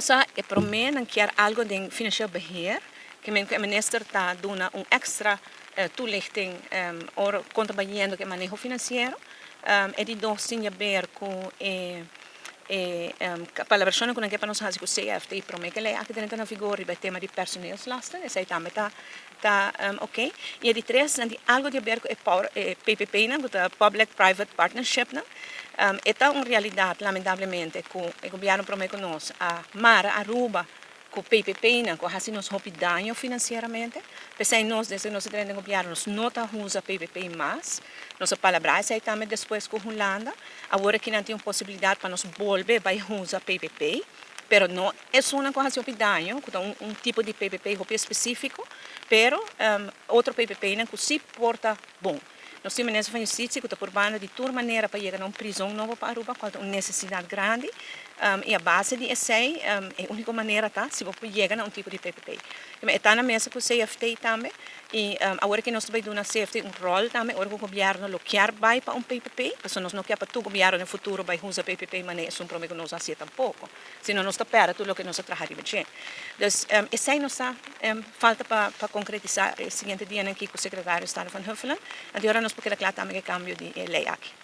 passa e per me non chiar algo di financieel beheer, che il minister sta dando un extra toelichting over contribuendo che manejo financiero e di dos sin saber con per la persona con cui non si con CFT per me che lei anche dentro una figura per tema di personeelslasten e sei tambe ok e di tre di algo di saber e PPP no public private partnership no esta una realidad lamentablemente con il governo per me con noi a Mara Aruba con PPP não com assim nos hopi danho financeiramente pensei nós desde nós temos governo nós não tá usa PPP mais nossa palavra é também depois com Holanda agora que não tem uma possibilidade para nós volver para usar PPP pero não é uma coisa hopi danho com tipo de PPP hopi específico pero outro PPP não que se porta bom nós temos nessa justiça que está por banda de toda maneira para chegar a uma prisão nova para Aruba com uma necessidade grande e a base de ESEI é a única maneira tá se você chegar a um tipo de PPP mas está na mesa com o CFT também e agora que nós estamos dando a CFT rol também agora que o governo lo quer vai para PPP porque nós não quer para o governo no futuro vai usar PPP mas é problema que nós assim tampouco senão nós está perto tudo o que nós trabalhamos então ESEI nos falta para concretizar o seguinte dia aqui com o secretário de Estado van Huffelen e agora nós porque claro também que cambio de lei aqui